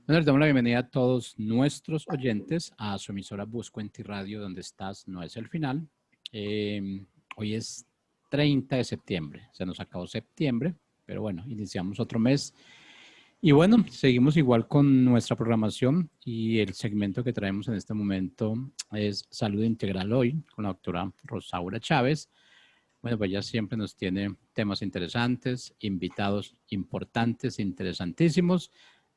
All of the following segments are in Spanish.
Bueno, les damos la bienvenida a todos nuestros oyentes a su emisora Buscuenti Radio, donde estás, no es el final. Hoy es 30 de septiembre, se nos acabó septiembre, pero bueno, iniciamos otro mes. Y bueno, seguimos igual con nuestra programación y el segmento que traemos en este momento es Salud Integral Hoy, con la doctora Rosaura Chávez. Bueno, pues ella siempre nos tiene temas interesantes, invitados importantes, interesantísimos,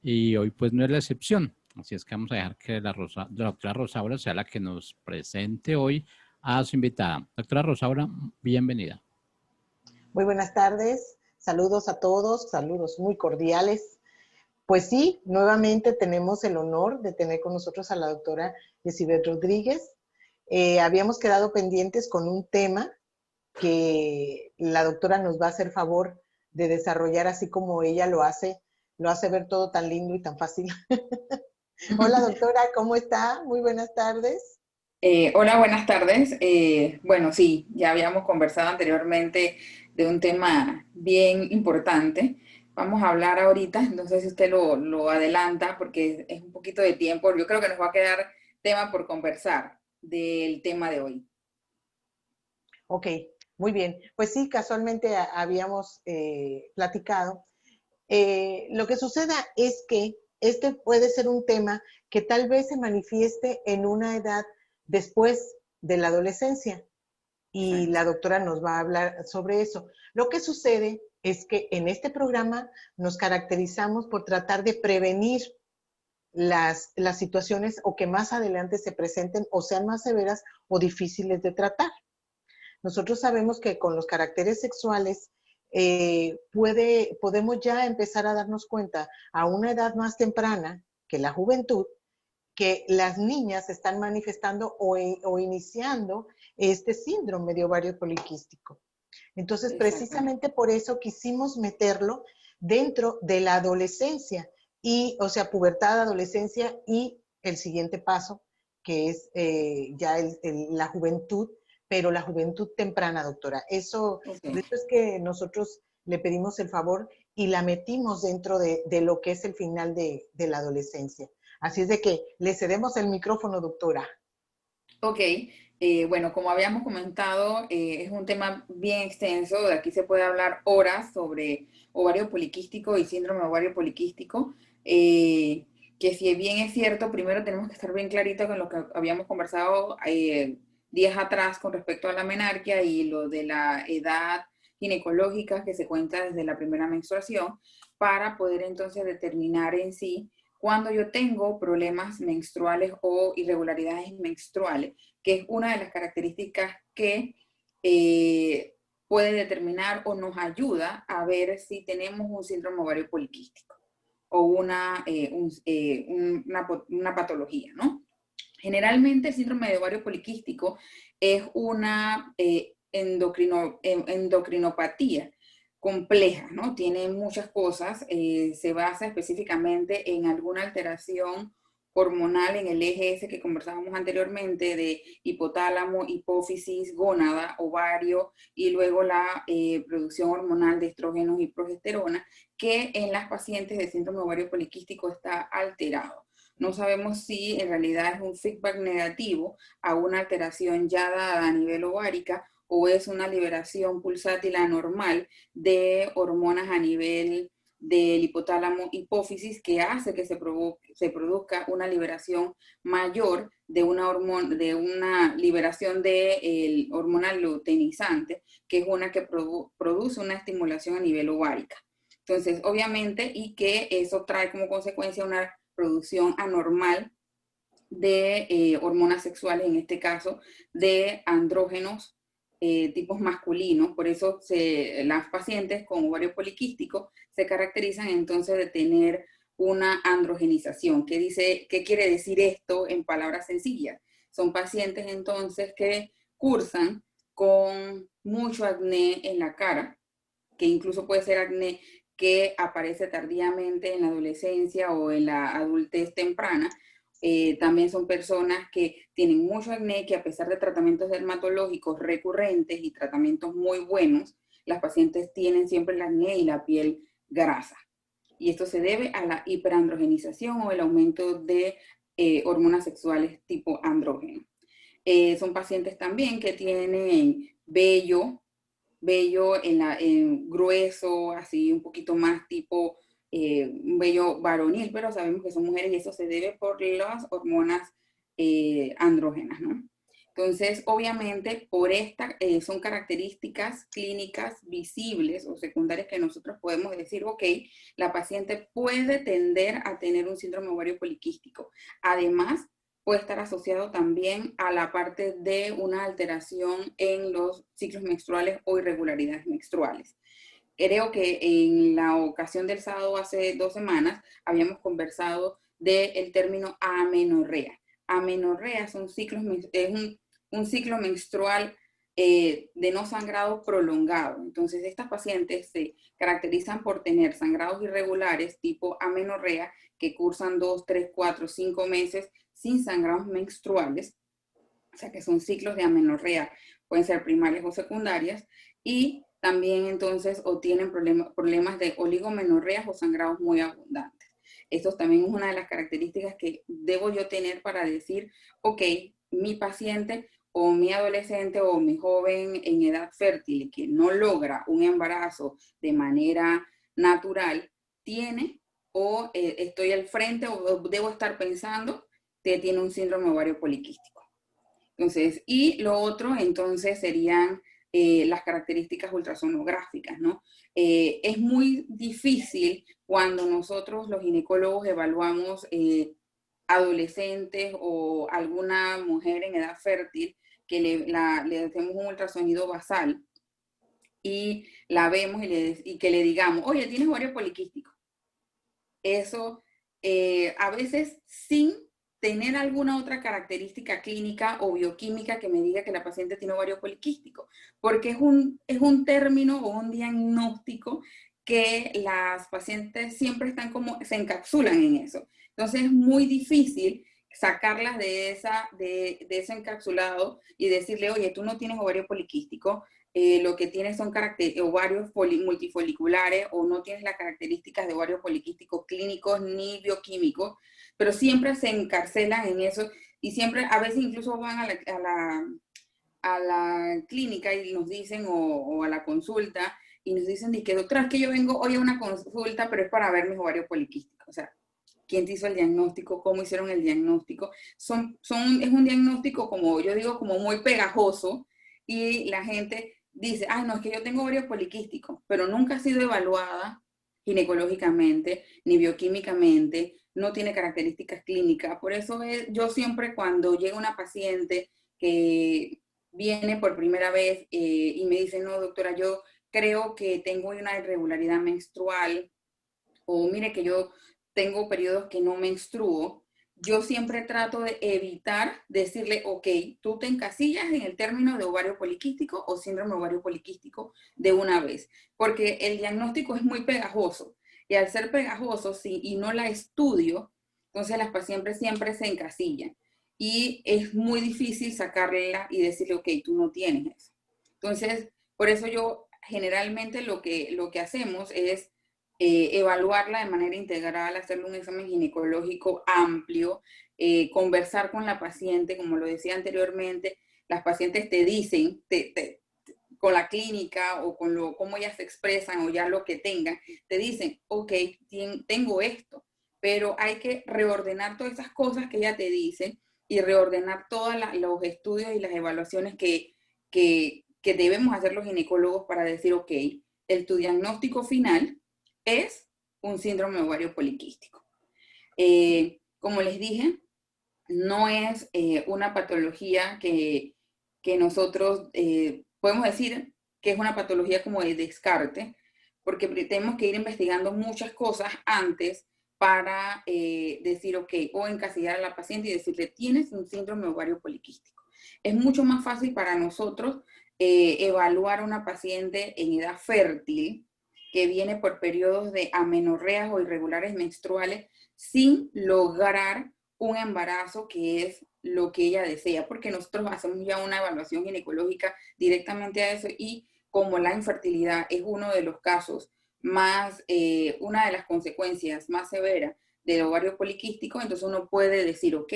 y hoy pues no es la excepción. Así es que vamos a dejar que la doctora Rosaura sea la que nos presente hoy a su invitada. Doctora Rosaura, bienvenida. Muy buenas tardes, saludos a todos, saludos muy cordiales. Pues sí, nuevamente tenemos el honor de tener con nosotros a la doctora Yesibeth Rodríguez. Habíamos quedado pendientes con un tema que la doctora nos va a hacer favor de desarrollar así como ella lo hace ver todo tan lindo y tan fácil. Hola doctora, ¿cómo está? Muy buenas tardes. Hola, buenas tardes. Bueno, sí, ya habíamos conversado anteriormente de un tema bien importante. Vamos a hablar ahorita, no sé si usted lo adelanta porque es un poquito de tiempo. Yo creo que nos va a quedar tema por conversar del tema de hoy. Ok, muy bien. Pues sí, casualmente habíamos platicado. Lo que suceda es que este puede ser un tema que tal vez se manifieste en una edad después de la adolescencia. Y la doctora nos va a hablar sobre eso. Lo que sucede es que en este programa nos caracterizamos por tratar de prevenir las situaciones o que más adelante se presenten o sean más severas o difíciles de tratar. Nosotros sabemos que con los caracteres sexuales podemos ya empezar a darnos cuenta a una edad más temprana que la juventud, que las niñas están manifestando o iniciando este síndrome de ovario poliquístico. Entonces, precisamente por eso quisimos meterlo dentro de la adolescencia, o sea, pubertad, adolescencia y el siguiente paso, que es ya la juventud, pero la juventud temprana, doctora. Eso, por eso es que nosotros le pedimos el favor y la metimos dentro de lo que es el final de la adolescencia. Así es de que le cedemos el micrófono, doctora. Ok, bueno, como habíamos comentado, es un tema bien extenso. De aquí se puede hablar horas sobre ovario poliquístico y síndrome de ovario poliquístico. Que si bien es cierto, primero tenemos que estar bien clarito con lo que habíamos conversado días atrás con respecto a la menarquia y lo de la edad ginecológica que se cuenta desde la primera menstruación, para poder entonces determinar en sí cuando yo tengo problemas menstruales o irregularidades menstruales, que es una de las características que puede determinar o nos ayuda a ver si tenemos un síndrome ovario poliquístico o una patología, ¿no? Generalmente el síndrome de ovario poliquístico es una endocrinopatía compleja, ¿no? Tiene muchas cosas, se basa específicamente en alguna alteración hormonal en el eje ese que conversábamos anteriormente de hipotálamo, hipófisis, gónada, ovario y luego la producción hormonal de estrógenos y progesterona, que en las pacientes de síndrome ovario poliquístico está alterado. No sabemos si en realidad es un feedback negativo a una alteración ya dada a nivel ovárica o es una liberación pulsátil anormal de hormonas a nivel del hipotálamo hipófisis que hace que se produzca una liberación mayor de una liberación de hormonal luteinizante, que es una que produce una estimulación a nivel ovárica. Entonces, obviamente, y que eso trae como consecuencia una producción anormal de hormonas sexuales, en este caso de andrógenos tipos masculinos. Por eso las pacientes con ovario poliquístico se caracterizan entonces de tener una androgenización. ¿Qué quiere decir esto en palabras sencillas? Son pacientes entonces que cursan con mucho acné en la cara, que incluso puede ser acné que aparece tardíamente en la adolescencia o en la adultez temprana. También son personas que tienen mucho acné, que a pesar de tratamientos dermatológicos recurrentes y tratamientos muy buenos, las pacientes tienen siempre el acné y la piel grasa. y esto se debe a la hiperandrogenización o el aumento de hormonas sexuales tipo andrógeno. Son pacientes también que tienen vello grueso, así un poquito más tipo un vello varonil, pero sabemos que son mujeres y eso se debe por las hormonas andrógenas, ¿no? Entonces, obviamente, por esta son características clínicas visibles o secundarias que nosotros podemos decir, ok, la paciente puede tender a tener un síndrome ovario poliquístico. Además, puede estar asociado también a la parte de una alteración en los ciclos menstruales o irregularidades menstruales. Creo que en la ocasión del sábado hace 2 semanas habíamos conversado del término amenorrea. Amenorrea son ciclos, es un ciclo menstrual de no sangrado prolongado. Entonces, estas pacientes se caracterizan por tener sangrados irregulares tipo amenorrea que cursan 2, 3, 4, 5 meses sin sangrados menstruales, o sea que son ciclos de amenorrea, pueden ser primarias o secundarias, y también entonces o tienen problemas de oligomenorreas o sangrados muy abundantes. Esto también es una de las características que debo yo tener para decir, ok, mi paciente o mi adolescente o mi joven en edad fértil que no logra un embarazo de manera natural, tiene o estoy al frente o debo estar pensando que tiene un síndrome ovario poliquístico. Entonces, y lo otro entonces serían las características ultrasonográficas, ¿no? Es muy difícil cuando nosotros los ginecólogos evaluamos adolescentes o alguna mujer en edad fértil que le hacemos un ultrasonido basal y la vemos y que le digamos, oye, tienes ovario poliquístico. Eso a veces sin tener alguna otra característica clínica o bioquímica que me diga que la paciente tiene ovario poliquístico, porque es un término o un diagnóstico que las pacientes siempre están como, se encapsulan en eso. Entonces es muy difícil sacarlas de ese encapsulado y decirle, oye, tú no tienes ovario poliquístico, lo que tienes son ovarios multifoliculares o no tienes las características de ovarios poliquísticos clínicos ni bioquímicos, pero siempre se encarcelan en eso y siempre, a veces incluso van a la clínica y nos dicen, o a la consulta, y nos dicen, que doctora, es que yo vengo hoy a una consulta, pero es para ver mis ovarios poliquísticos. O sea, ¿quién te hizo el diagnóstico? ¿Cómo hicieron el diagnóstico? Es un diagnóstico, como yo digo, como muy pegajoso, y la gente dice, ay, no, es que yo tengo ovario poliquístico, pero nunca ha sido evaluada ginecológicamente, ni bioquímicamente, no tiene características clínicas. Por eso yo siempre cuando llega una paciente que viene por primera vez y me dice, no, doctora, yo creo que tengo una irregularidad menstrual, o mire que yo tengo periodos que no menstruo, yo siempre trato de evitar decirle, ok, tú te encasillas en el término de ovario poliquístico o síndrome ovario poliquístico de una vez, porque el diagnóstico es muy pegajoso, y al ser pegajoso, y no la estudio, entonces las pacientes siempre se encasillan, y es muy difícil sacarla y decirle, ok, tú no tienes eso. Entonces, por eso yo generalmente lo que hacemos es evaluarla de manera integral, hacerle un examen ginecológico amplio, conversar con la paciente, como lo decía anteriormente, las pacientes te dicen, con la clínica o con cómo ellas se expresan o ya lo que tengan, te dicen, ok, tengo esto, pero hay que reordenar todas esas cosas que ella te dice y reordenar todos los estudios y las evaluaciones que debemos hacer los ginecólogos para decir, ok, tu diagnóstico final es un síndrome ovario poliquístico. Como les dije, no es una patología que nosotros podemos decir que es una patología como de descarte, porque tenemos que ir investigando muchas cosas antes para decir, ok, o encasillar a la paciente y decirle, tienes un síndrome ovario poliquístico. Es mucho más fácil para nosotros evaluar a una paciente en edad fértil que viene por periodos de amenorreas o irregulares menstruales sin lograr un embarazo, que es lo que ella desea, porque nosotros hacemos ya una evaluación ginecológica directamente a eso, y como la infertilidad es uno de los casos más, una de las consecuencias más severas del ovario poliquístico, entonces uno puede decir, ok,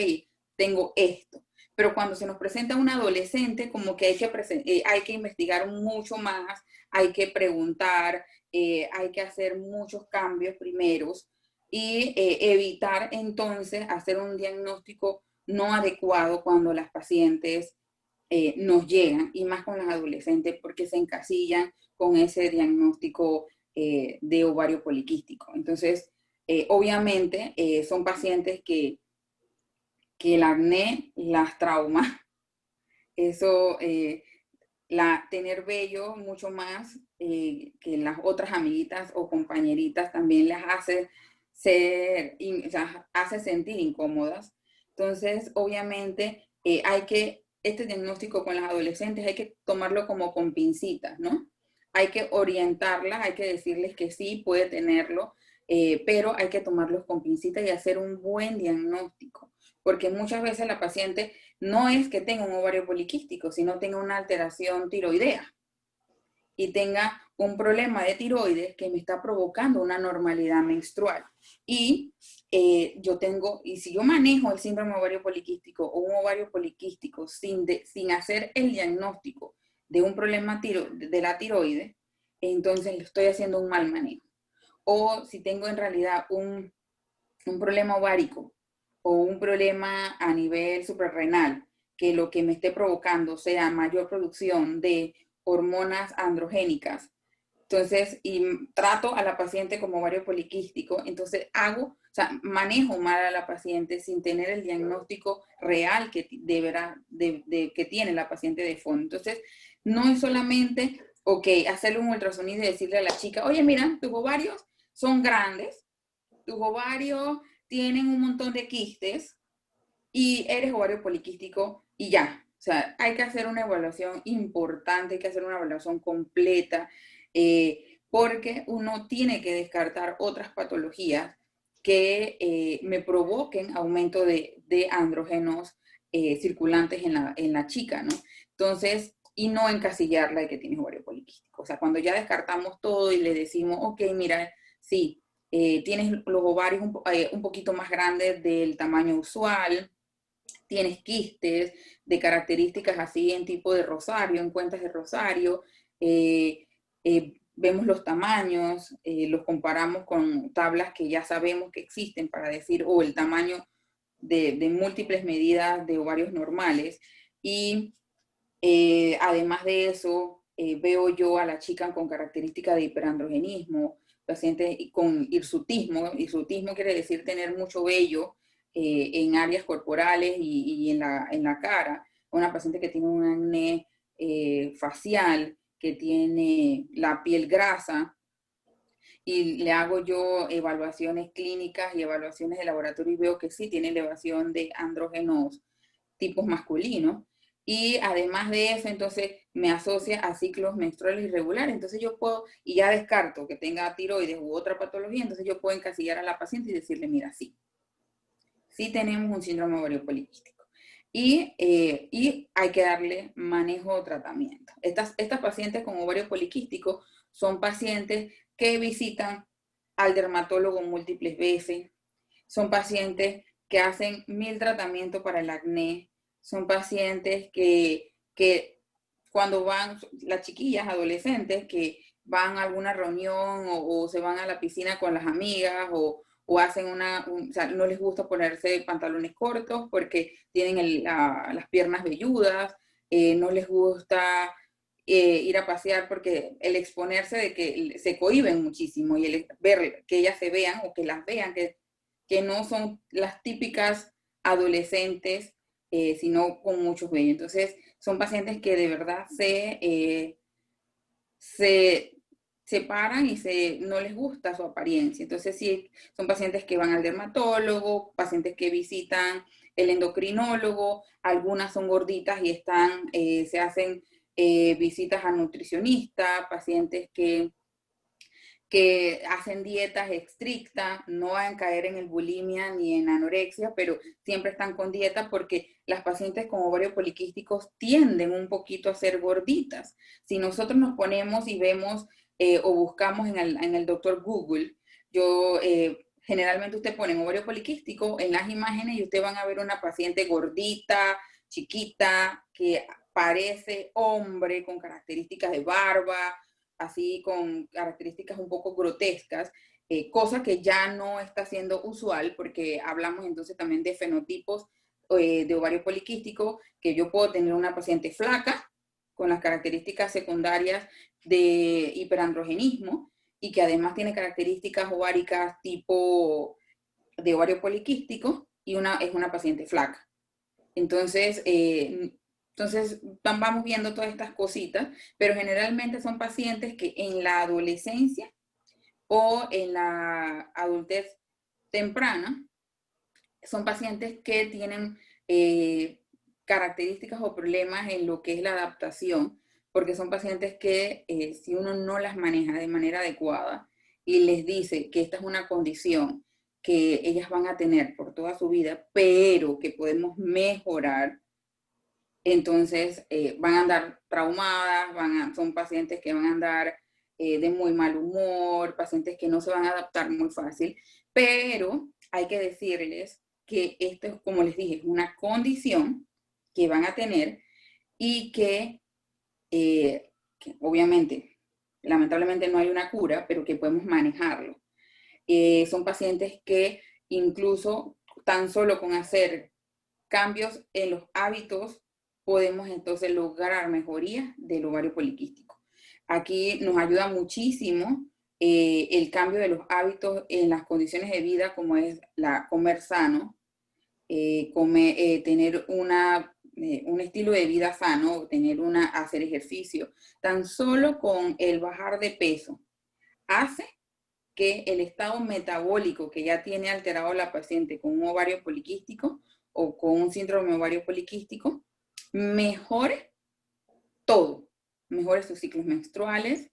tengo esto. Pero cuando se nos presenta un adolescente, como que hay que investigar mucho más, hay que preguntar, hay que hacer muchos cambios primeros y evitar entonces hacer un diagnóstico no adecuado cuando las pacientes nos llegan, y más con las adolescentes, porque se encasillan con ese diagnóstico de ovario poliquístico. Entonces, obviamente, son pacientes que el acné las trauma. Eso, tener vello mucho más que las otras amiguitas o compañeritas también las hace o sea, hace sentir incómodas. Entonces, obviamente, este diagnóstico con las adolescentes hay que tomarlo como con pincitas, ¿no? Hay que orientarlas, hay que decirles que sí, puede tenerlo, pero hay que tomarlos con pincitas y hacer un buen diagnóstico, porque muchas veces la paciente no es que tenga un ovario poliquístico, sino tenga una alteración tiroidea y tenga un problema de tiroides que me está provocando una normalidad menstrual. Y si yo manejo el síndrome ovario poliquístico o un ovario poliquístico sin hacer el diagnóstico de un problema de la tiroides, entonces le estoy haciendo un mal manejo. O si tengo en realidad un problema ovárico o un problema a nivel suprarrenal, que lo que me esté provocando sea mayor producción de hormonas androgénicas, entonces, y trato a la paciente como ovario poliquístico, entonces manejo mal a la paciente sin tener el diagnóstico real que que tiene la paciente de fondo. Entonces, no es solamente, ok, hacerle un ultrasonido y decirle a la chica, oye, mira, tus ovarios son grandes, tus ovarios tienen un montón de quistes y eres ovario poliquístico y ya. O sea, hay que hacer una evaluación importante, hay que hacer una evaluación completa, porque uno tiene que descartar otras patologías que me provoquen aumento de andrógenos circulantes en la chica, ¿no? Entonces, y no encasillarla de que tienes ovario poliquístico. O sea, cuando ya descartamos todo y le decimos, ok, mira, sí, tienes los ovarios un poquito más grandes del tamaño usual, tienes quistes de características así en tipo de rosario, en cuentas de rosario, vemos los tamaños, los comparamos con tablas que ya sabemos que existen para decir, el tamaño de múltiples medidas de ovarios normales. Y además de eso, veo yo a la chica con características de hiperandrogenismo, pacientes con hirsutismo. Hirsutismo quiere decir tener mucho vello en áreas corporales y en la cara. Una paciente que tiene un acné facial, que tiene la piel grasa, y le hago yo evaluaciones clínicas y evaluaciones de laboratorio y veo que sí tiene elevación de andrógenos tipos masculinos. Y además de eso, entonces me asocia a ciclos menstruales irregulares. Entonces yo puedo, y ya descarto que tenga tiroides u otra patología, entonces yo puedo encasillar a la paciente y decirle, mira, sí tenemos un síndrome ovario poliquístico. Y hay que darle manejo o tratamiento. Estas pacientes con ovario poliquístico son pacientes que visitan al dermatólogo múltiples veces, son pacientes que hacen 1000 tratamientos para el acné, son pacientes que cuando van, las chiquillas adolescentes que van a alguna reunión o se van a la piscina con las amigas o hacen o sea, no les gusta ponerse pantalones cortos porque tienen las piernas velludas, no les gusta ir a pasear porque el exponerse de que se cohíben muchísimo y el ver que ellas se vean o que las vean, que no son las típicas adolescentes, sino con muchos vellos. Entonces, son pacientes que de verdad se separan y no les gusta su apariencia. Entonces, sí, son pacientes que van al dermatólogo, pacientes que visitan el endocrinólogo, algunas son gorditas y se hacen visitas a nutricionista, pacientes que hacen dietas estrictas, no van a caer en el bulimia ni en anorexia, pero siempre están con dieta porque las pacientes con ovarios poliquísticos tienden un poquito a ser gorditas. Si nosotros nos ponemos y vemos o buscamos en el doctor Google, generalmente usted pone ovario poliquístico en las imágenes y usted van a ver una paciente gordita, chiquita, que parece hombre, con características de barba, así con características un poco grotescas, cosa que ya no está siendo usual, porque hablamos entonces también de fenotipos de ovario poliquístico, que yo puedo tener una paciente flaca, con las características secundarias de hiperandrogenismo, y que además tiene características ováricas tipo de ovario poliquístico, y es una paciente flaca. Entonces, vamos viendo todas estas cositas, pero generalmente son pacientes que en la adolescencia o en la adultez temprana, son pacientes que tienen características o problemas en lo que es la adaptación, porque son pacientes que si uno no las maneja de manera adecuada y les dice que esta es una condición que ellas van a tener por toda su vida, pero que podemos mejorar, entonces van a andar traumadas, son pacientes que van a andar de muy mal humor, pacientes que no se van a adaptar muy fácil, pero hay que decirles que esto es, como les dije, es una condición que van a tener y que obviamente, lamentablemente no hay una cura, pero que podemos manejarlo. Son pacientes que incluso tan solo con hacer cambios en los hábitos podemos entonces lograr mejoría del ovario poliquístico. Aquí nos ayuda muchísimo el cambio de los hábitos en las condiciones de vida, como es comer sano, tener un estilo de vida sano, hacer ejercicio. Tan solo con el bajar de peso hace que el estado metabólico que ya tiene alterado la paciente con un ovario poliquístico o con un síndrome ovario poliquístico mejore todo, mejore sus ciclos menstruales.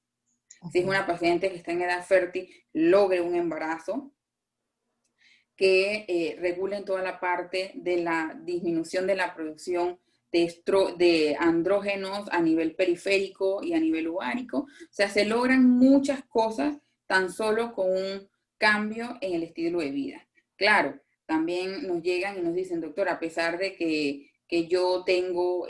Si es una paciente que está en edad fértil, logre un embarazo, que regulen toda la parte de la disminución de la producción de andrógenos a nivel periférico y a nivel ovárico. O sea, se logran muchas cosas tan solo con un cambio en el estilo de vida. Claro, también nos llegan y nos dicen, doctor, a pesar de que yo tengo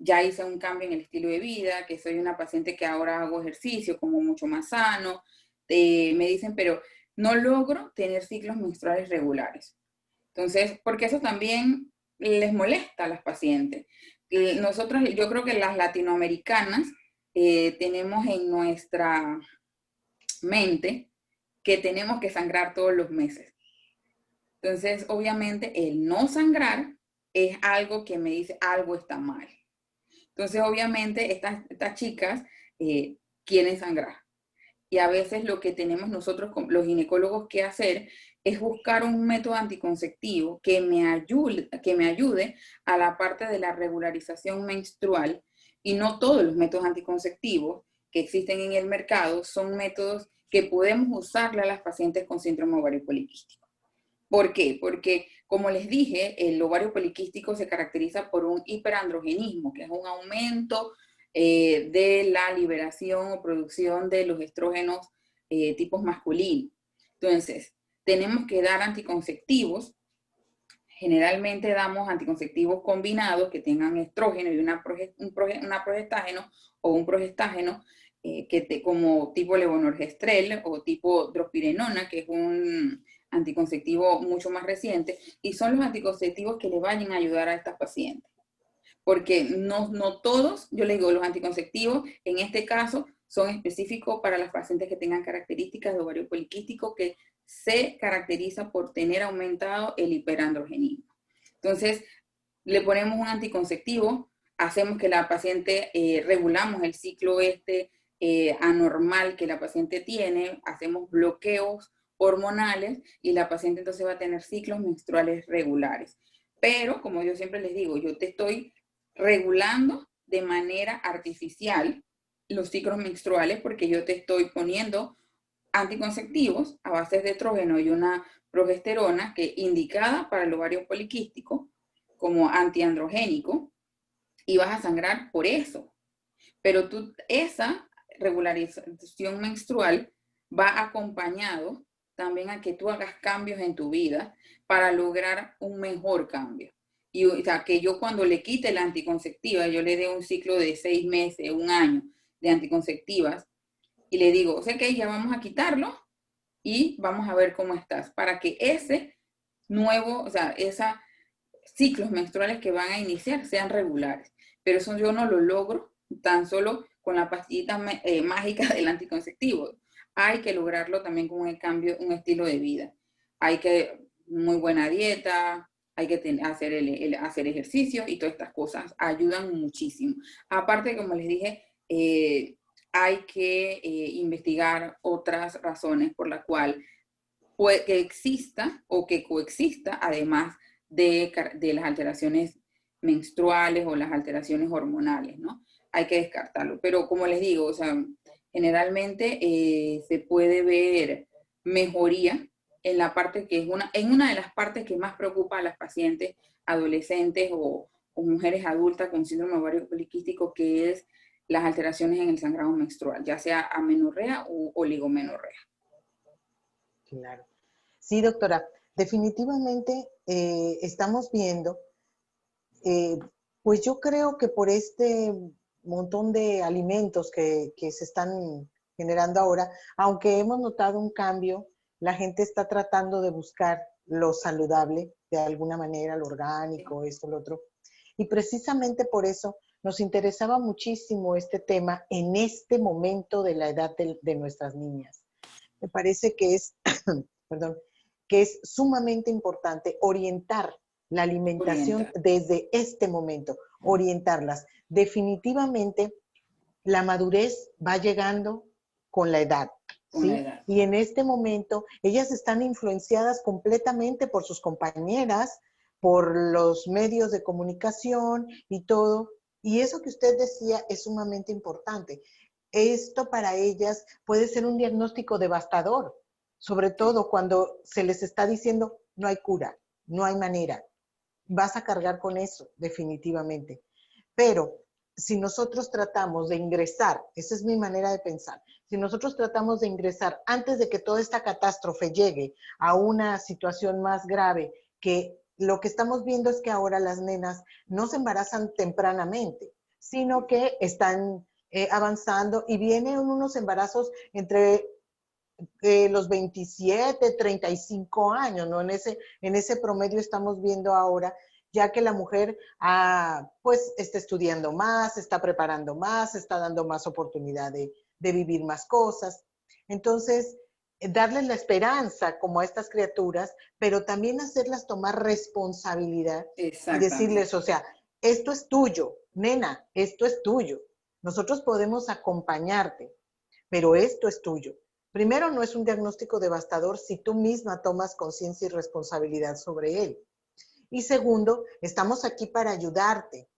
ya hice un cambio en el estilo de vida, que soy una paciente que ahora hago ejercicio como mucho más sano, me dicen, pero no logro tener ciclos menstruales regulares. Entonces, porque eso también les molesta a las pacientes. Nosotros, yo creo que las latinoamericanas tenemos en nuestra mente que tenemos que sangrar todos los meses. Entonces, obviamente, el no sangrar es algo que me dice algo está mal. Entonces, obviamente, estas chicas quieren sangrar. Y a veces lo que tenemos nosotros, los ginecólogos, que hacer es buscar un método anticonceptivo que me ayude a la parte de la regularización menstrual. Y no todos los métodos anticonceptivos que existen en el mercado son métodos que podemos usarle a las pacientes con síndrome ovario poliquístico. ¿Por qué? Porque, como les dije, el ovario poliquístico se caracteriza por un hiperandrogenismo, que es un aumento de la liberación o producción de los estrógenos tipos masculinos. Entonces, tenemos que dar anticonceptivos. Generalmente damos anticonceptivos combinados que tengan estrógeno y una progestágeno o un progestágeno como tipo levonorgestrel o tipo drospirenona, que es un anticonceptivo mucho más reciente, y son los anticonceptivos que le vayan a ayudar a estas pacientes. Porque no todos, yo les digo, los anticonceptivos en este caso son específicos para las pacientes que tengan características de ovario poliquístico que se caracteriza por tener aumentado el hiperandrogenismo. Entonces, le ponemos un anticonceptivo, hacemos que la paciente, regulamos el ciclo anormal que la paciente tiene, hacemos bloqueos hormonales y la paciente entonces va a tener ciclos menstruales regulares. Pero, como yo siempre les digo, yo te estoy regulando de manera artificial los ciclos menstruales porque yo te estoy poniendo anticonceptivos a base de estrógeno y una progesterona que indicada para el ovario poliquístico como antiandrogénico y vas a sangrar por eso. Pero regularización menstrual va acompañado también a que tú hagas cambios en tu vida para lograr un mejor cambio. Y, o sea, que yo cuando le quite la anticonceptiva, yo le dé un ciclo de 6 meses, un año de anticonceptivas, y le digo, o sea que ya vamos a quitarlo y vamos a ver cómo estás, para que ese nuevo, o sea, esos ciclos menstruales que van a iniciar sean regulares. Pero eso yo no lo logro tan solo con la pastillita mágica del anticonceptivo. Hay que lograrlo también con el cambio, un estilo de vida. Hay que, muy buena dieta, hay que hacer ejercicio y todas estas cosas ayudan muchísimo. Aparte, como les dije, hay que investigar otras razones por las cuales que exista o que coexista, además de las alteraciones menstruales o las alteraciones hormonales, ¿no? Hay que descartarlo. Pero como les digo, o sea, generalmente se puede ver mejoría en la parte que es en una de las partes que más preocupa a las pacientes adolescentes o mujeres adultas con síndrome ovario poliquístico, que es las alteraciones en el sangrado menstrual, ya sea amenorrea o oligomenorrea. Claro. Sí, doctora, definitivamente estamos viendo, pues yo creo que por este montón de alimentos que se están generando ahora, aunque hemos notado un cambio, la gente está tratando de buscar lo saludable de alguna manera, lo orgánico, esto, lo otro. Y precisamente por eso nos interesaba muchísimo este tema en este momento de la edad de nuestras niñas. Me parece que es, perdón, que es sumamente importante orientar la alimentación desde este momento, orientarlas. Definitivamente la madurez va llegando con la edad, ¿sí? Y en este momento ellas están influenciadas completamente por sus compañeras, por los medios de comunicación y todo. Y eso que usted decía es sumamente importante. Esto para ellas puede ser un diagnóstico devastador, sobre todo cuando se les está diciendo no hay cura, no hay manera. Vas a cargar con eso, definitivamente. Pero si nosotros tratamos de ingresar, esa es mi manera de pensar, si nosotros tratamos de ingresar antes de que toda esta catástrofe llegue a una situación más grave, que lo que estamos viendo es que ahora las nenas no se embarazan tempranamente, sino que están avanzando y vienen unos embarazos entre los 27, 35 años, ¿no? En ese promedio estamos viendo ahora, ya que la mujer pues está estudiando más, está preparando más, está dando más oportunidad de vivir más cosas. Entonces, darles la esperanza como a estas criaturas, pero también hacerlas tomar responsabilidad y decirles, o sea, esto es tuyo, nena, esto es tuyo. Nosotros podemos acompañarte, pero esto es tuyo. Primero, no es un diagnóstico devastador si tú misma tomas conciencia y responsabilidad sobre él. Y segundo, estamos aquí para ayudarte.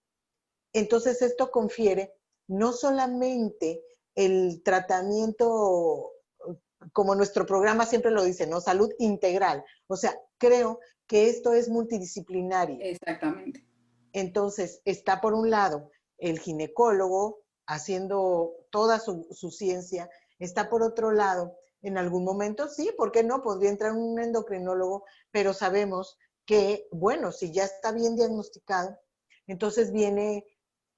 Entonces, esto confiere no solamente el tratamiento, como nuestro programa siempre lo dice, ¿no? Salud integral. O sea, creo que esto es multidisciplinario. Exactamente. Entonces, está por un lado el ginecólogo haciendo toda su ciencia, está por otro lado, en algún momento, sí, ¿por qué no? Podría entrar un endocrinólogo, pero sabemos que, bueno, si ya está bien diagnosticado, entonces viene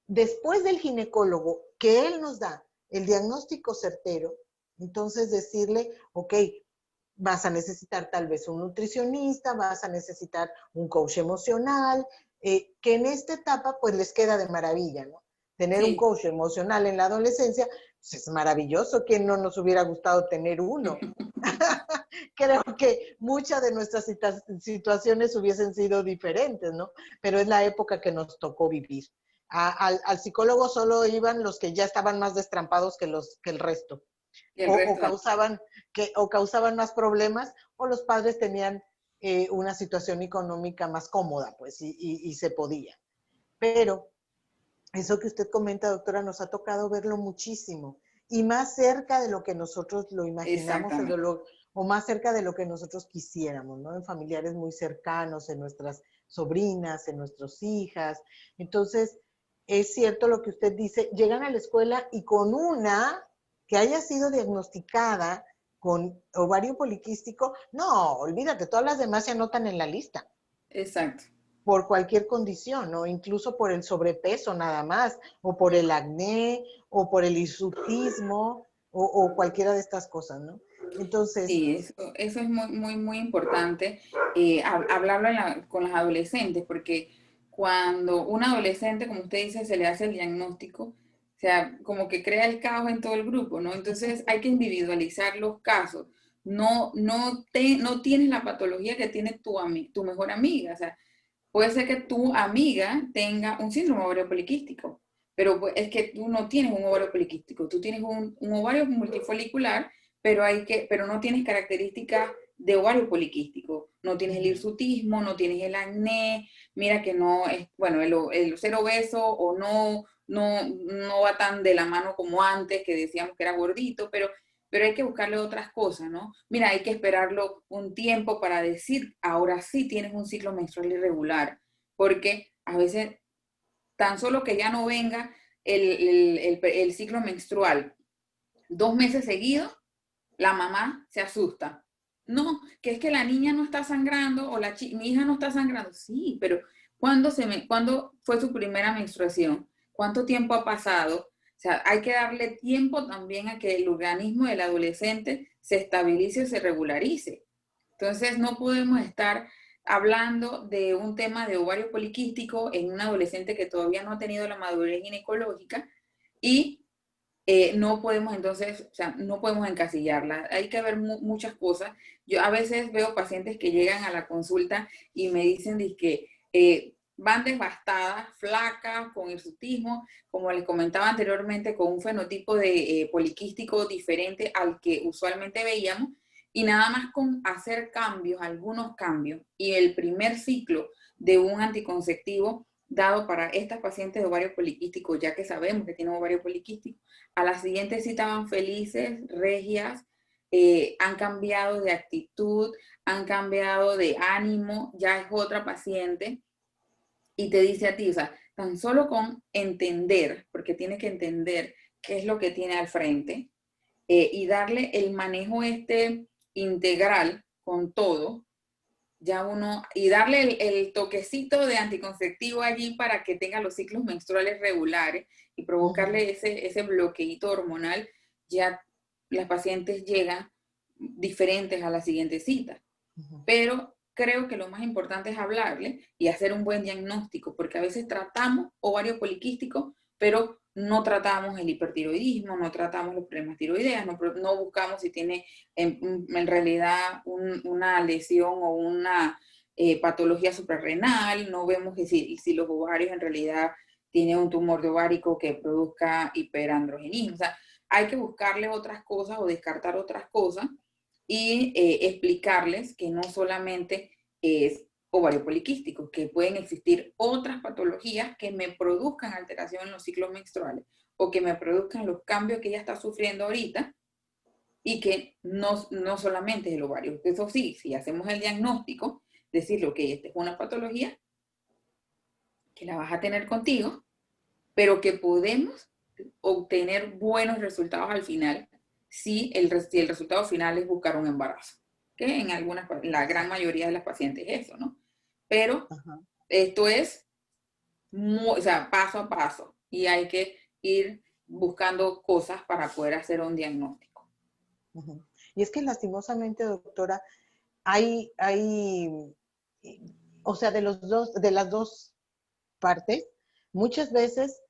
después del ginecólogo, que él nos da el diagnóstico certero, entonces decirle, ok, vas a necesitar tal vez un nutricionista, vas a necesitar un coach emocional, que en esta etapa pues les queda de maravilla, ¿no? Tener un coach emocional en la adolescencia, pues es maravilloso. ¿Quién no nos hubiera gustado tener uno? Creo que muchas de nuestras situaciones hubiesen sido diferentes, ¿no? Pero es la época que nos tocó vivir. Al psicólogo solo iban los que ya estaban más destrampados que el resto. O causaban más problemas, o los padres tenían una situación económica más cómoda, pues, y se podía. Pero eso que usted comenta, doctora, nos ha tocado verlo muchísimo, y más cerca de lo que nosotros lo imaginamos, o más cerca de lo que nosotros quisiéramos, ¿no? En familiares muy cercanos, en nuestras sobrinas, en nuestras hijas. Entonces, es cierto lo que usted dice, llegan a la escuela y con una que haya sido diagnosticada con ovario poliquístico, no, olvídate, todas las demás se anotan en la lista. Exacto. Por cualquier condición, ¿no? Incluso por el sobrepeso nada más, o por el acné, o por el hirsutismo, o cualquiera de estas cosas, ¿no? Entonces, Sí, eso es muy, muy, muy importante, hablarlo con las adolescentes, porque cuando un adolescente, como usted dice, se le hace el diagnóstico, o sea, como que crea el caos en todo el grupo, ¿no? Entonces hay que individualizar los casos. No tienes la patología que tiene tu mejor amiga, o sea, puede ser que tu amiga tenga un síndrome ovario poliquístico, pero pues, es que tú no tienes un ovario poliquístico, tú tienes un ovario multifolicular, pero no tienes características de ovario poliquístico. No tienes el hirsutismo, no tienes el acné, mira que no es, bueno, el ser obeso o no va tan de la mano como antes, que decíamos que era gordito, pero hay que buscarle otras cosas, ¿no? Mira, hay que esperarlo un tiempo para decir, ahora sí tienes un ciclo menstrual irregular, porque a veces tan solo que ya no venga el ciclo menstrual 2 meses seguidos, la mamá se asusta. No, que es que la niña no está sangrando o mi hija no está sangrando. Sí, pero ¿cuándo fue su primera menstruación? ¿Cuánto tiempo ha pasado? O sea, hay que darle tiempo también a que el organismo del adolescente se estabilice o se regularice. Entonces, no podemos estar hablando de un tema de ovario poliquístico en un adolescente que todavía no ha tenido la madurez ginecológica y no podemos entonces, o sea, no podemos encasillarla. Hay que ver muchas cosas. Yo a veces veo pacientes que llegan a la consulta y me dicen que van devastadas, flacas, con hirsutismo, como les comentaba anteriormente, con un fenotipo de poliquístico diferente al que usualmente veíamos, y nada más con hacer cambios, algunos cambios, y el primer ciclo de un anticonceptivo dado para estas pacientes de ovario poliquístico, ya que sabemos que tienen ovario poliquístico, a la siguiente cita van felices, regias, han cambiado de actitud, han cambiado de ánimo, ya es otra paciente y te dice a ti, o sea, tan solo con entender, porque tienes que entender qué es lo que tiene al frente y darle el manejo integral con todo, ya uno, y darle el toquecito de anticonceptivo allí para que tenga los ciclos menstruales regulares y provocarle ese bloqueito hormonal, ya las pacientes llegan diferentes a la siguiente cita. Pero creo que lo más importante es hablarle y hacer un buen diagnóstico, porque a veces tratamos ovario poliquístico, pero no tratamos el hipertiroidismo, no tratamos los problemas tiroideas, no buscamos si tiene en realidad una lesión o una patología suprarrenal, no vemos si los ovarios en realidad tienen un tumor de ovárico que produzca hiperandrogenismo. O sea, hay que buscarle otras cosas o descartar otras cosas y explicarles que no solamente es ovario poliquístico, que pueden existir otras patologías que me produzcan alteración en los ciclos menstruales o que me produzcan los cambios que ella está sufriendo ahorita y que no solamente es el ovario. Eso sí, si hacemos el diagnóstico, decirle, ok, esta es una patología que la vas a tener contigo, pero que podemos obtener buenos resultados al final si el resultado final es buscar un embarazo, que en la gran mayoría de las pacientes es eso, ¿no? Pero esto es o sea, paso a paso y hay que ir buscando cosas para poder hacer un diagnóstico. Y es que lastimosamente, doctora, o sea, de las dos partes, muchas veces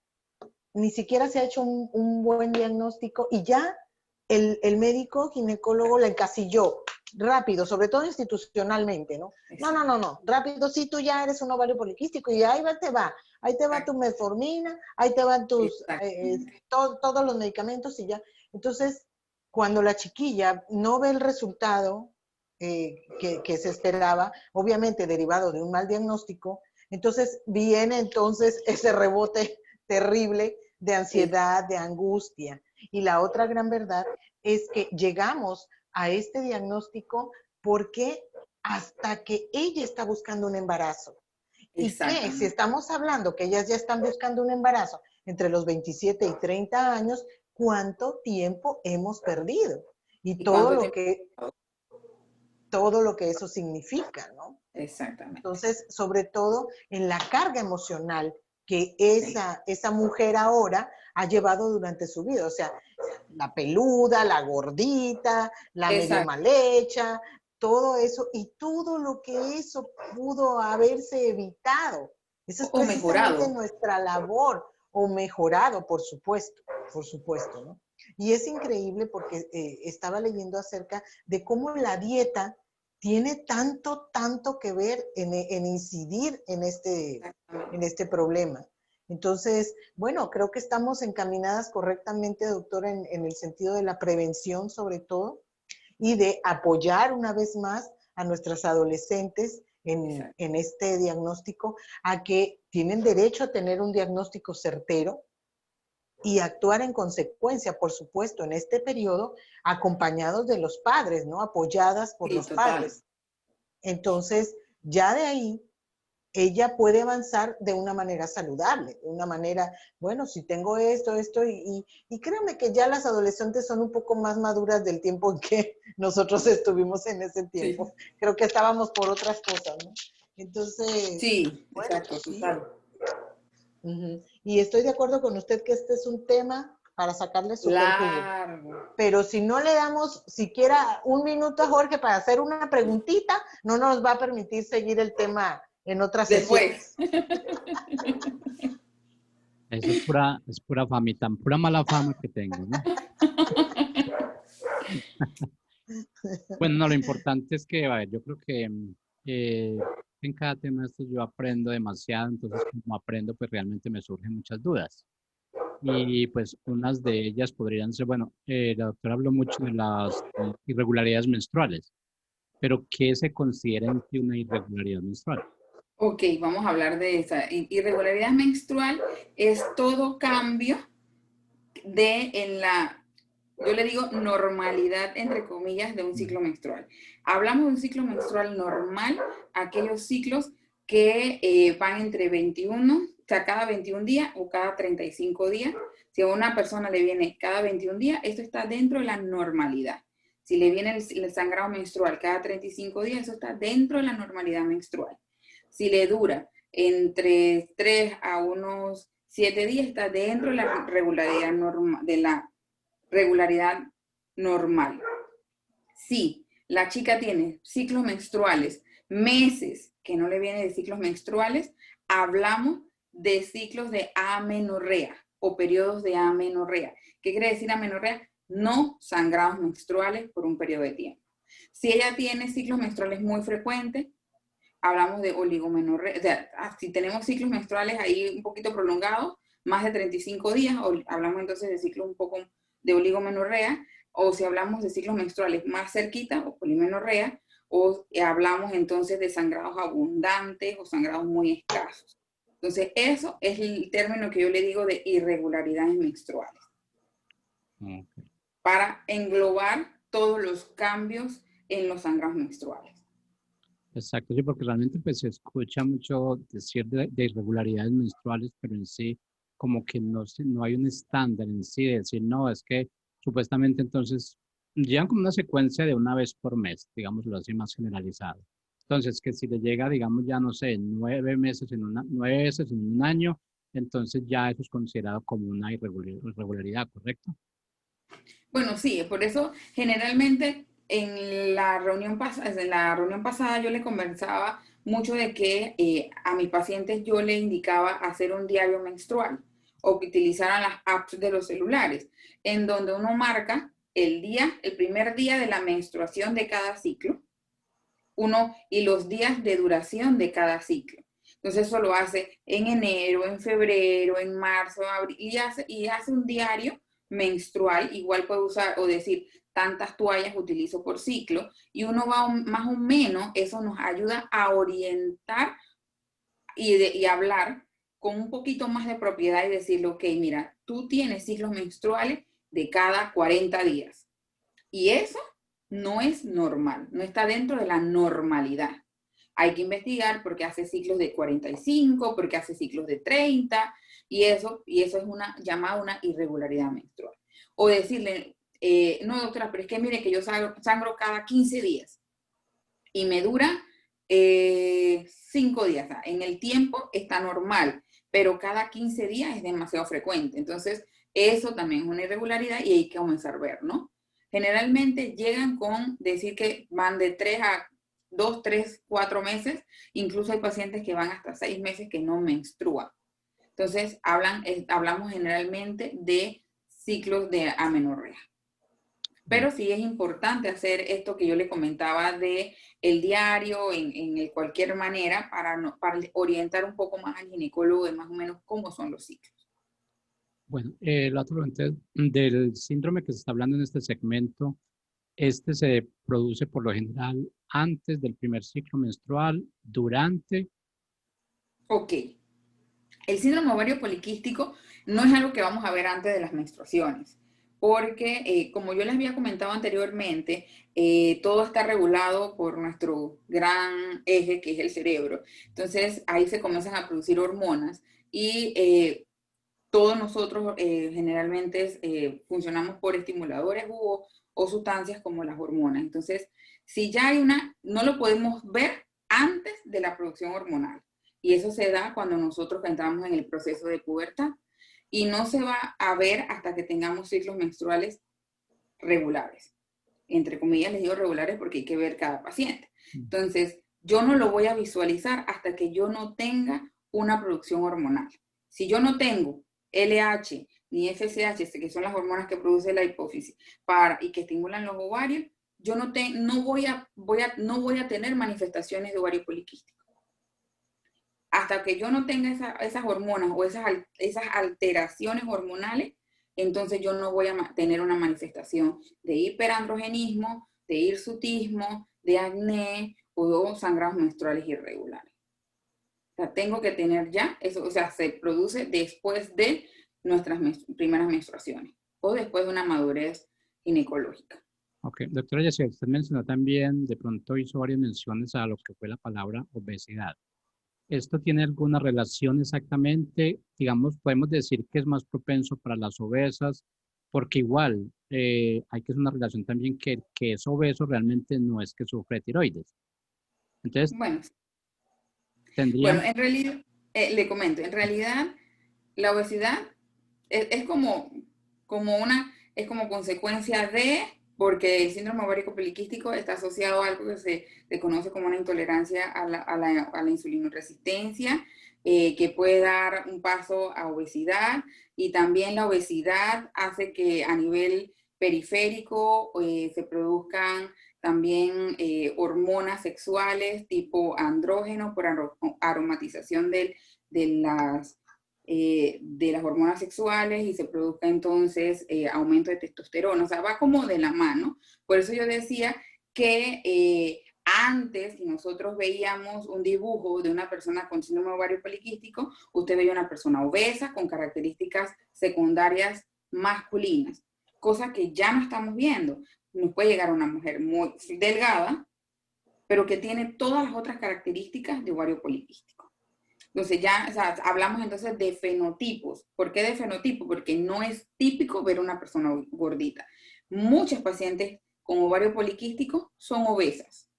ni siquiera se ha hecho un buen diagnóstico y ya el médico ginecólogo la encasilló rápido, sobre todo institucionalmente, ¿no? No, rápido, sí, tú ya eres un ovario poliquístico y ahí te va tu metformina, ahí te van todos los medicamentos y ya. Entonces, cuando la chiquilla no ve el resultado que se esperaba, obviamente derivado de un mal diagnóstico, entonces viene entonces ese rebote terrible de ansiedad, de angustia. Y la otra gran verdad es que llegamos a este diagnóstico porque hasta que ella está buscando un embarazo. Y que si estamos hablando que ellas ya están buscando un embarazo entre los 27 y 30 años, cuánto tiempo hemos perdido y ¿Y todo cuánto lo tiempo? que, todo lo que eso significa, ¿no? Exactamente. Entonces, sobre todo en la carga emocional que Sí. esa mujer ahora ha llevado durante su vida. O sea, la peluda, la gordita, la medio Exacto. mal hecha, todo eso y todo lo que eso pudo haberse evitado. Esa es O precisamente mejorado. nuestra labor, o mejorado, por supuesto, ¿no? Y es increíble porque estaba leyendo acerca de cómo la dieta tiene tanto que ver en incidir en Exactamente. este problema. Entonces, bueno, creo que estamos encaminadas correctamente, doctora, en el sentido de la prevención sobre todo y de apoyar una vez más a nuestras adolescentes Exacto. en este diagnóstico, a que tienen derecho a tener un diagnóstico certero y actuar en consecuencia, por supuesto, en este periodo, acompañados de los padres, ¿no? Apoyadas por Sí, los total. padres. Entonces, ya de ahí, ella puede avanzar de una manera saludable, de una manera, bueno, si tengo esto, y créanme que ya las adolescentes son un poco más maduras del tiempo en que nosotros estuvimos en ese Sí. tiempo. Creo que estábamos por otras cosas, ¿no? Entonces, Sí, bueno, exacto, sí. total. Y estoy de acuerdo con usted que este es un tema para sacarle súper jugo. Largo. Pero si no le damos siquiera un minuto a Jorge para hacer una preguntita, no nos va a permitir seguir el tema en otra sesión. Después. Eso es pura fama y tan pura mala fama que tengo, ¿no? Bueno, no, lo importante es que, a ver, yo creo que en cada tema de estos yo aprendo demasiado, entonces como aprendo, pues realmente me surgen muchas dudas. Y pues unas de ellas podrían ser, bueno, la doctora habló mucho de las irregularidades menstruales, pero ¿qué se considera en sí una irregularidad menstrual? Ok, vamos a hablar de esa. Irregularidad menstrual es todo cambio en la, yo le digo normalidad, entre comillas, de un ciclo menstrual. Hablamos de un ciclo menstrual normal, aquellos ciclos que van entre 21, o sea, cada 21 días o cada 35 días. Si a una persona le viene cada 21 días, esto está dentro de la normalidad. Si le viene el sangrado menstrual cada 35 días, eso está dentro de la normalidad menstrual. Si le dura entre 3 a unos 7 días, está dentro de la regularidad normal. Si la chica tiene ciclos menstruales, meses que no le viene de ciclos menstruales, hablamos de ciclos de amenorrea o periodos de amenorrea. ¿Qué quiere decir amenorrea? No sangrados menstruales por un periodo de tiempo. Si ella tiene ciclos menstruales muy frecuentes, hablamos de oligomenorrea. O sea, si tenemos ciclos menstruales ahí un poquito prolongados, más de 35 días, hablamos entonces de ciclos un poco de oligomenorrea, o si hablamos de ciclos menstruales más cerquita, o polimenorrea, o hablamos entonces de sangrados abundantes o sangrados muy escasos. Entonces, eso es el término que yo le digo de irregularidades menstruales, Okay. para englobar todos los cambios en los sangrados menstruales. Exacto, sí, porque realmente pues se escucha mucho decir de irregularidades menstruales, pero en sí como que no hay un estándar en sí de decir, no, es que supuestamente entonces llevan como una secuencia de una vez por mes, digámoslo así, más generalizado. Entonces, que si le llega, digamos, ya no sé, 9 veces en un año, entonces ya eso es considerado como una irregularidad, ¿correcto? Bueno, sí, por eso generalmente en la reunión pasada yo le conversaba mucho de que a mis pacientes yo le indicaba hacer un diario menstrual o que utilizaran las apps de los celulares, en donde uno marca el primer día de la menstruación de cada ciclo, y los días de duración de cada ciclo. Entonces eso lo hace en enero, en febrero, en marzo, abril, y hace un diario menstrual. Igual puede usar o decir tantas toallas utilizo por ciclo, y uno va más o menos, eso nos ayuda a orientar y hablar con un poquito más de propiedad y decirle, ok, mira, tú tienes ciclos menstruales de cada 40 días. Y eso no es normal, no está dentro de la normalidad. Hay que investigar porque hace ciclos de 45, porque hace ciclos de 30, y eso es una llamada una irregularidad menstrual. O decirle, no doctora, pero es que mire que yo sangro cada 15 días y me dura 5 días. O sea, en el tiempo está normal, pero cada 15 días es demasiado frecuente. Entonces, eso también es una irregularidad y hay que comenzar a ver, ¿no? Generalmente llegan con decir que van de 3 a 2, 3, 4 meses. Incluso hay pacientes que van hasta 6 meses que no menstruan. Entonces, hablamos generalmente de ciclos de amenorrea. Pero sí es importante hacer esto que yo le comentaba de el diario en cualquier manera para orientar un poco más al ginecólogo de más o menos cómo son los ciclos. Bueno, la otra pregunta es, del síndrome que se está hablando en este segmento, ¿este se produce por lo general antes del primer ciclo menstrual, durante? Ok. El síndrome ovario poliquístico no es algo que vamos a ver antes de las menstruaciones, porque como yo les había comentado anteriormente, todo está regulado por nuestro gran eje que es el cerebro. Entonces ahí se comienzan a producir hormonas y todos nosotros generalmente funcionamos por estimuladores o sustancias como las hormonas. Entonces, si ya hay no lo podemos ver antes de la producción hormonal. Y eso se da cuando nosotros entramos en el proceso de pubertad. Y no se va a ver hasta que tengamos ciclos menstruales regulares. Entre comillas les digo regulares porque hay que ver cada paciente. Entonces, yo no lo voy a visualizar hasta que yo no tenga una producción hormonal. Si yo no tengo LH ni FSH, que son las hormonas que produce la hipófisis y que estimulan los ovarios, yo no voy a tener manifestaciones de ovario poliquístico. Hasta que yo no tenga esas hormonas o esas alteraciones hormonales, entonces yo no voy a tener una manifestación de hiperandrogenismo, de hirsutismo, de acné o sangrados menstruales irregulares. O sea, tengo que tener ya eso, o sea, se produce después de nuestras primeras menstruaciones o después de una madurez ginecológica. Ok, doctora Yesenia, usted mencionó también, de pronto hizo varias menciones a lo que fue la palabra obesidad. ¿Esto tiene alguna relación exactamente? Digamos, podemos decir que es más propenso para las obesas, porque igual hay que hacer una relación también que el que es obeso realmente no es que sufre tiroides. Entonces, Bueno, tendrían... en realidad, le comento, en realidad la obesidad es como consecuencia porque el síndrome ovárico poliquístico está asociado a algo que se conoce como una intolerancia a la insulinoresistencia, que puede dar un paso a obesidad, y también la obesidad hace que a nivel periférico se produzcan también hormonas sexuales tipo andrógeno por aromatización de las hormonas sexuales, y se produzca entonces aumento de testosterona. O sea, va como de la mano. Por eso yo decía que antes, si nosotros veíamos un dibujo de una persona con síndrome ovario poliquístico, usted veía una persona obesa con características secundarias masculinas, cosa que ya no estamos viendo. Nos puede llegar una mujer muy delgada, pero que tiene todas las otras características de ovario poliquístico. Entonces ya, o sea, hablamos entonces de fenotipos. ¿Por qué de fenotipo? Porque no es típico ver una persona gordita. Muchos pacientes con ovario poliquístico son obesas,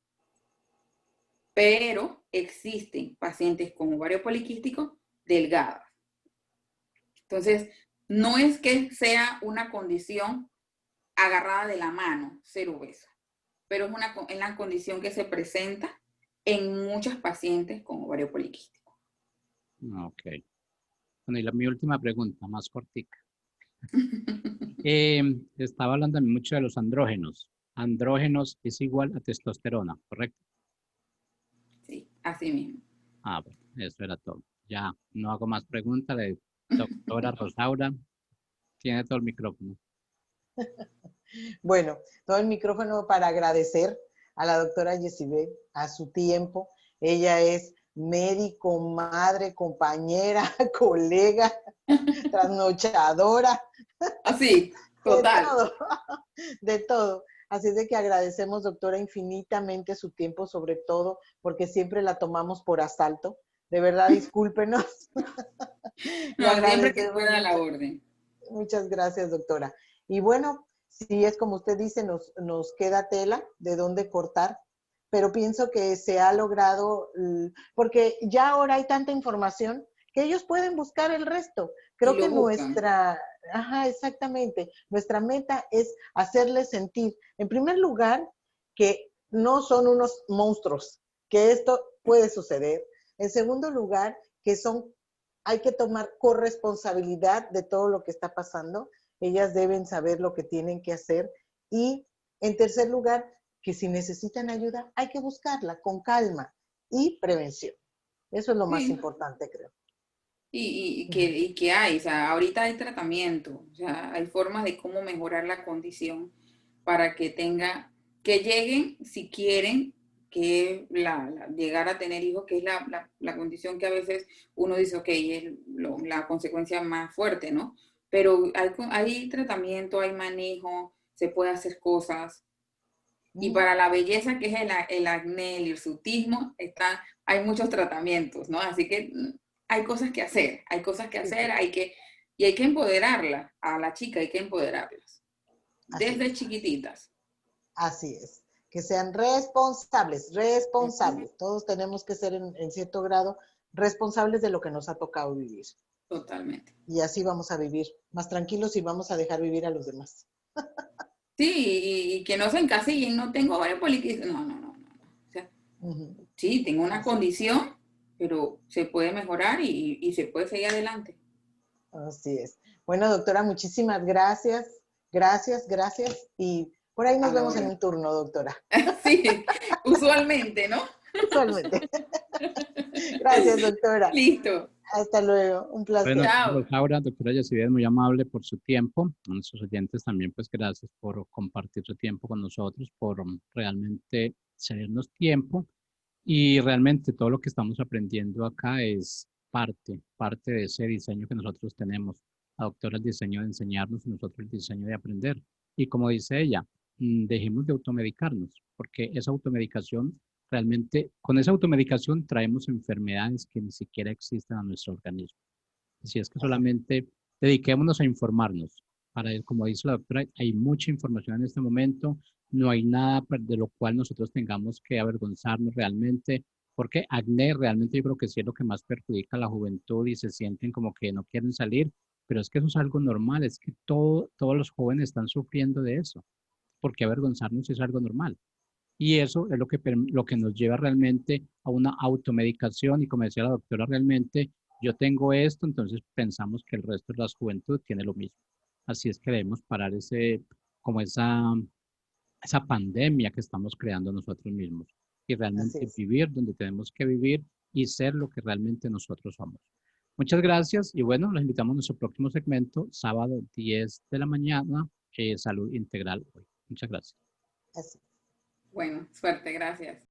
pero existen pacientes con ovario poliquístico delgadas. Entonces, no es que sea una condición agarrada de la mano ser obeso, pero es una condición que se presenta en muchos pacientes con ovario poliquístico. Ok. Bueno, y mi última pregunta, más cortica. Estaba hablando mucho de los andrógenos. Andrógenos es igual a testosterona, ¿correcto? Sí, así mismo. Ah, bueno, eso era todo. Ya no hago más preguntas. La doctora Rosaura tiene todo el micrófono. Bueno, todo el micrófono para agradecer a la doctora Yesibel, a su tiempo. Ella es médico, madre, compañera, colega, trasnochadora. Así, total. De todo, de todo. Así es de que agradecemos, doctora, infinitamente su tiempo, sobre todo porque siempre la tomamos por asalto. De verdad, discúlpenos. No, siempre que pueda a la orden. Muchas gracias, doctora. Y bueno, si es como usted dice, nos queda tela de dónde cortar, pero pienso que se ha logrado, porque ya ahora hay tanta información que ellos pueden buscar el resto. Y Creo lo que buscan. ajá, exactamente, nuestra meta es hacerles sentir, en primer lugar, que no son unos monstruos, que esto puede suceder. En segundo lugar, que hay que tomar corresponsabilidad de todo lo que está pasando. Ellas deben saber lo que tienen que hacer. Y en tercer lugar, que si necesitan ayuda, hay que buscarla con calma y prevención. Eso es lo más Sí. importante, creo. Y que hay, o sea, ahorita hay tratamiento, o sea, hay formas de cómo mejorar la condición para que que lleguen, si quieren, que llegar a tener hijos, que es la condición que a veces uno dice, ok, es la consecuencia más fuerte, ¿no? Pero hay tratamiento, hay manejo, se puede hacer cosas. Y para la belleza, que es el acné, el hirsutismo, hay muchos tratamientos, ¿no? Así que hay cosas que hacer, Sí, sí. y hay que empoderarla, a la chica hay que empoderarlas, Así desde es. chiquititas. Así es. Que sean responsables, Ujú. responsables. Todos tenemos que ser en cierto grado responsables de lo que nos ha tocado vivir. Totalmente. Y así vamos a vivir más tranquilos y vamos a dejar vivir a los demás. Sí, y que no se encasillen, no tengo varios poliquísticos, no. O sea, Ujú. sí, tengo una Así es. condición, pero se puede mejorar y se puede seguir adelante. Así es. Bueno, doctora, muchísimas gracias. Gracias, gracias. Y por ahí A nos la vemos en orden. un turno, doctora. Sí, usualmente, ¿no? Usualmente. Gracias, doctora. Listo. Hasta luego. Un Bueno, placer. Chao. Laura, doctora Yacide, es muy amable por su tiempo. A nuestros oyentes también, pues gracias por compartir su tiempo con nosotros, por realmente cedernos tiempo. Y realmente todo lo que estamos aprendiendo acá es parte de ese diseño que nosotros tenemos. La doctora el diseño de enseñarnos y nosotros el diseño de aprender. Y como dice ella, dejemos de automedicarnos, porque esa automedicación, realmente, con esa automedicación traemos enfermedades que ni siquiera existen a nuestro organismo. Si es que Así. solamente dediquémonos a informarnos. Como dice la doctora, hay mucha información en este momento, no hay nada de lo cual nosotros tengamos que avergonzarnos realmente, porque acné realmente yo creo que sí es lo que más perjudica a la juventud y se sienten como que no quieren salir, pero es que eso es algo normal, es que todos los jóvenes están sufriendo de eso, porque avergonzarnos es algo normal. Y eso es lo que nos lleva realmente a una automedicación y como decía la doctora, realmente yo tengo esto, entonces pensamos que el resto de la juventud tiene lo mismo. Así es que debemos parar como esa pandemia que estamos creando nosotros mismos y Así realmente es. vivir donde tenemos que vivir y ser lo que realmente nosotros somos. Muchas gracias y bueno, los invitamos a nuestro próximo segmento, sábado 10 de la mañana, Salud Integral hoy. Muchas gracias. Así es. Bueno, suerte, gracias.